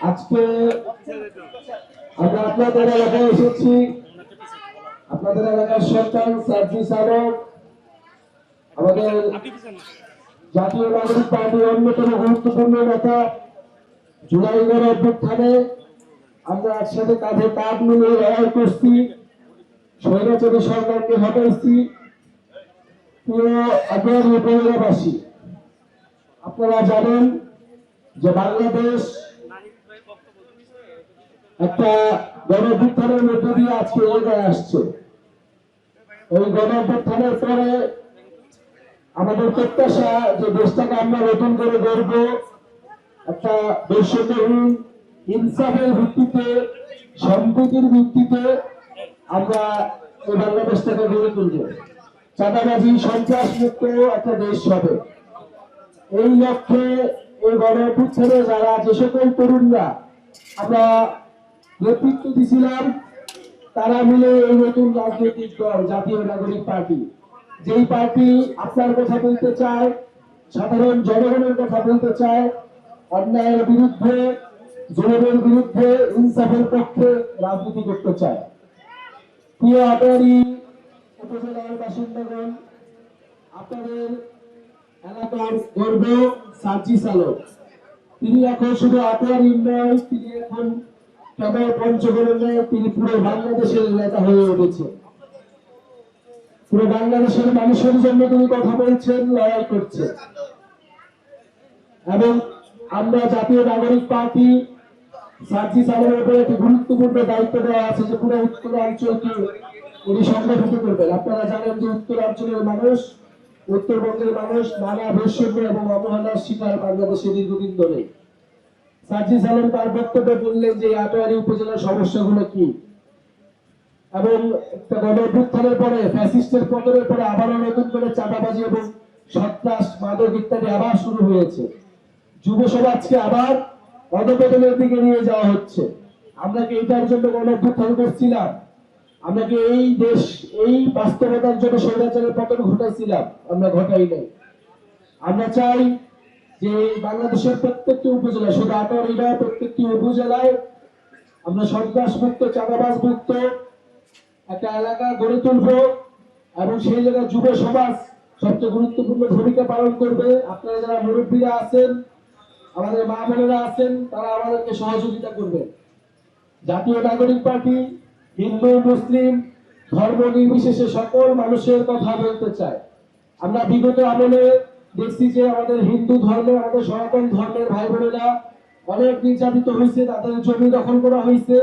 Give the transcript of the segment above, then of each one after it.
আজকে আমরা আপনাদের এলাকায় এসেছি। আপনাদের এলাকার সন্তান সার্জি সালক আমাদের জাতীয় নাগরিক পার্টির অন্যতম গুরুত্বপূর্ণ নেতা। জুলাই অভ্যুত্থানে আমরা একসাথে কাঁধে কাঁধ মিলিয়ে লড়াই করছি, স্বৈরাচারী সরকারকে হটাইছি। প্রিয় আগ্রহী উপজেলাবাসী, আপনারা জানেন যে বাংলাদেশ একটা গণঅভ্যুত্থানের মধ্য দিয়ে আজকে এগিয়ে আসছে। এই গণঅভ্যুত্থানের পরে আমাদের প্রত্যাশা যে দেশটাকে আমরা নতুন করে গড়ব, একটা বৈষম্যহীন ইনসাফের ভিত্তিতে, সম্প্রীতির ভিত্তিতে আমরা এই বাংলাদেশটাকে গড়ে তুলব। চাঁদাবাজি সন্ত্রাস মুক্ত একটা দেশ হবে, এই লক্ষ্যে এই গণঅভ্যুত্থানে যারা যে সকল তরুণরা আমরা নেতৃত্ব দিয়েছিলাম, তারা মিলে এই নতুন রাজনৈতিক দল জাতীয় নাগরিক পার্টি, যেই পার্টি আপনার কথা বলতে চায়, সাধারণ জনগণের কথা বলতে চায়, অন্যায়ের বিরুদ্ধে, জুলুমের বিরুদ্ধে, ইনসাফের পক্ষে রাজনীতি করতে চায়। প্রিয় আটোয়ারী উপজেলার বাসিন্দাগণ, আপনাদের এলাকার গর্ব সার্জি সালক, তিনি এখন শুধু আটোয়ারী নয়, তিনি এখন কেবল পঞ্চগড়ের নয়, তিনি পুরো বাংলাদেশের নেতা হয়ে উঠেছে। পুরো বাংলাদেশের মানুষের জন্য তিনি কথা বলছেন, লড়াই করছেন। এবং আমরা জাতীয় নাগরিক পার্টি সার্জি সালকের উপরে একটি গুরুত্বপূর্ণ দায়িত্ব দেওয়া আছে যে পুরো উত্তরাঞ্চলকে উনি সংগঠিত করবেন। আপনারা জানেন যে উত্তরাঞ্চলের মানুষ, উত্তরবঙ্গের মানুষ নানা বৈষম্য এবং অবহেলার শিকার বাংলাদেশে দীর্ঘদিন ধরে। সার্জি সালক তার বক্তব্যে বললেন যে আটোয়ারী উপজেলার সমস্যাগুলো কি, এবং গণঅভ্যুত্থানের পরে ফ্যাসিস্টের পতনের পরে আবারও নতুন করে চাঁদাবাজি এবং সন্ত্রাস, মাদক ইত্যাদি আবার শুরু হয়েছে। যুব সমাজকে আবার অধঃপতনের দিকে নিয়ে যাওয়া হচ্ছে। আমরা কি এটার জন্য গণঅভ্যুত্থান করছিলাম? আমরা কি এই দেশ, এই বাস্তবতার জন্য স্বৈরাচারের পতন ঘটাইছিলাম? আমরা ঘটাই নাই। আমরা চাই যে বাংলাদেশের প্রত্যেকটি উপজেলা, শুধু আটোয়ারী নয়, প্রত্যেকটি উপজেলায় আমরা সন্ত্রাস মুক্ত, চাঁদাবাজ মুক্ত একটা এলাকা গড়ে তুলব, এবং সেই জায়গায় যুব সমাজ সবচেয়ে গুরুত্বপূর্ণ ভূমিকা পালন করবে। আপনারা যারা মুরব্বীরা আছেন, আমাদের মা বোনেরা আছেন, তারা আমাদেরকে সহযোগিতা করবে। জাতীয় নাগরিক পার্টি হিন্দু মুসলিম ধর্ম নির্বিশেষে সকল মানুষের কথা বলতে চায়। আমরা বিগত আমলে দেখছি যে আমাদের হিন্দু ধর্মে, আমাদের সনাতন ধর্মের ভাই বোনেরা অনেক নির্যাতিত হয়েছে, তাদের জমি দখল করা হয়েছে।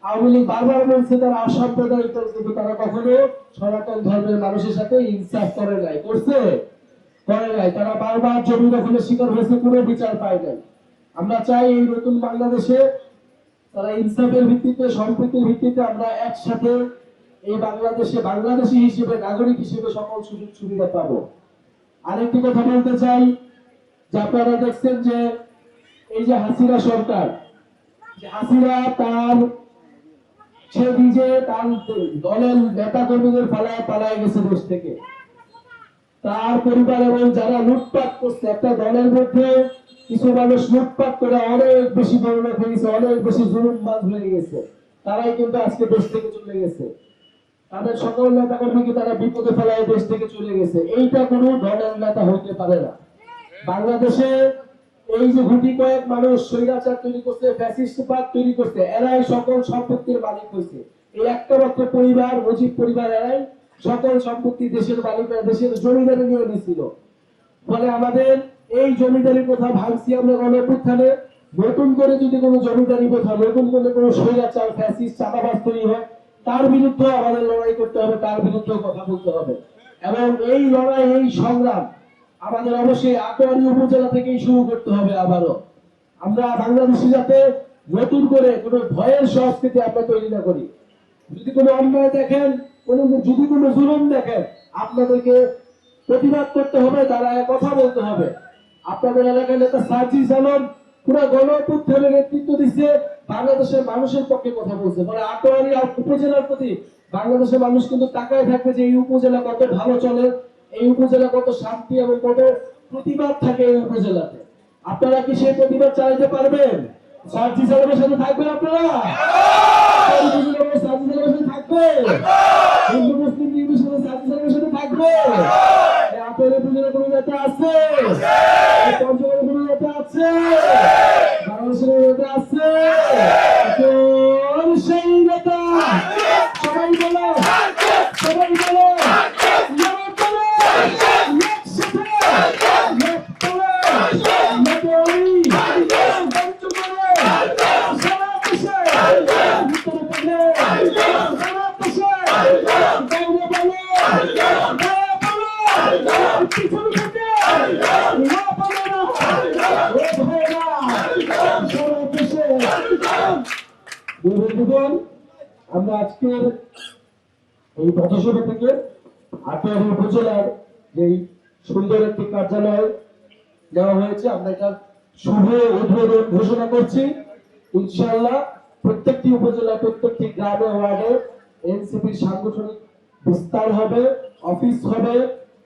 আওয়ামী লীগ বারবার বলছে তারা অসাম্প্রদায়িক, কিন্তু তারা কখনো সনাতন ধর্মের মানুষের সাথে ইনসাফ করে নাই, করছে করে নাই। তারা বারবার জমি দখলের শিকার হয়েছে, কোনো বিচার পায় নাই। আমরা চাই এই নতুন বাংলাদেশে তারা ইনসাফের ভিত্তিতে, সম্প্রীতির ভিত্তিতে আমরা একসাথে এই বাংলাদেশে বাংলাদেশী হিসেবে, নাগরিক হিসেবে সকল সুযোগ সুবিধা পাবো। আরেকটি কথা বলতে চাই যে আপনারা দেখছেন যে এই যে হাসিনা সরকার, হাসিনা সে নিজে তার দলের নেতা কর্মীদের পালায় গেছে দেশ থেকে। তার পরিবার এবং যারা লুটপাট করছে, একটা দলের মধ্যে কিছু মানুষ লুটপাট করে অনেক বেশি বড়লোক হয়ে গেছে, অনেক বেশি জুলুমবাজ হয়ে গেছে, তারাই কিন্তু আজকে দেশ থেকে চলে গেছে। তাদের সকল নেতা কর্মীকে তারা বিপদে ফেলায় দেশ থেকে চলে গেছে। এইটা কোনো দলের নেতা হইতে পারে না। বাংলাদেশে এই যে গুটি কয়েক মানুষ স্বৈরাচার তৈরি করছে, ফ্যাসিস্টবাদ তৈরি করছে, এরাই সকল সম্পত্তির মালিক হয়েছে। এই একটা মাত্র পরিবার, মুজিব পরিবার, এরাই সকল সম্পত্তি দেশের মালিক, দেশের জমিদারি নিয়ে নিছিল। ফলে আমাদের এই জমিদারির কথা ভাবছি আমরা গণঅভ্যুত্থানে, নতুন করে যদি কোনো জমিদারি কথা, নতুন করে কোনো স্বৈরাচার ফ্যাসিস্ট চাঁদাবাজ তৈরি হয়, তার বিরুদ্ধে আমাদের লড়াই করতে হবে, তার বিরুদ্ধে কথা বলতে হবে। এবং এই লড়াই, এই সংগ্রাম আমাদের অবশ্যই আটোয়ারী উপজেলা থেকেই শুরু করতে হবে। আবারও আমরা বাংলাদেশে যাতে নতুন করে কোনো ভয়ের সংস্কৃতি আমরা তৈরি না করি। যদি কোনো অন্যায় দেখেন, যদি কোনো জুলুম দেখেন, আপনাদেরকে প্রতিবাদ করতে হবে, তারা কথা বলতে হবে। আপনাদের এলাকার নেতা সার্জি সালক পুরো গণঅভ্যুত্থানের নেতৃত্ব দিচ্ছে, বাংলাদেশের মানুষের পক্ষে কথা বলছে। মানে আটোয়ারী উপজেলার প্রতি বাংলাদেশের মানুষ কিন্তু তাকায় থাকবে যে এই উপজেলা কত ভালো চলে, এই উপজেলা কত শান্তি এবং কত প্রতিবাদ থাকে এই উপজেলাতে। আপনারা কি সেই প্রতিবাদ চালাতে পারবেন? সার্জি সাহেবের সাথে থাকবেন আপনারা? সার্জি সাহেবের সাথে থাকবে? হিন্দু মুসলিম নির্বিশেষে সার্জি সাহেবের সাথে থাকবে? আপনাদের পুজোর কোনো নেতা আছে? পঞ্চগড়ের কোনো নেতা আছে? বাংলাদেশের নেতা আছে? সেই নেতা সবাই বলো, সবাই বলো, আমরা আজকের এই পথসভা থেকে আটোয়ারি উপজেলার যে সুন্দর একটি কার্যালয় দেওয়া হয়েছে, আমরা এটা শুভ উদ্বোধন ঘোষণা করছি। ইনশাআল্লাহ প্রত্যেকটি উপজেলা, প্রত্যেকটি গ্রামে ওয়ার্ডে এনসিপির সাংগঠনিক বিস্তার হবে, অফিস হবে,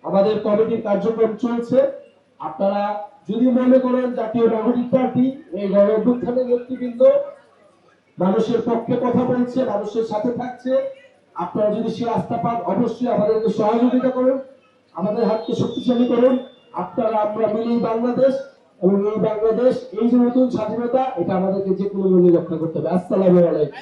আমাদের কমিটির কার্যক্রম চলছে। আপনারা যদি মনে করেন জাতীয় নাগরিক পার্টি এই গণ অভ্যুত্থানের নেতৃবৃন্দ মানুষের পক্ষে কথা বলছে, মানুষের সাথে থাকছে, আপনারা যদি সে আস্থা পান, অবশ্যই আমাদেরকে সহযোগিতা করুন, আমাদের হাতকে শক্তিশালী করুন। আপনারা আমরা মিলেই বাংলাদেশ, এবং এই বাংলাদেশ, এই যে নতুন স্বাধীনতা, এটা আমাদেরকে যে কোনো মূল্যে রক্ষা করতে হবে। আসসালামু আলাইকুম।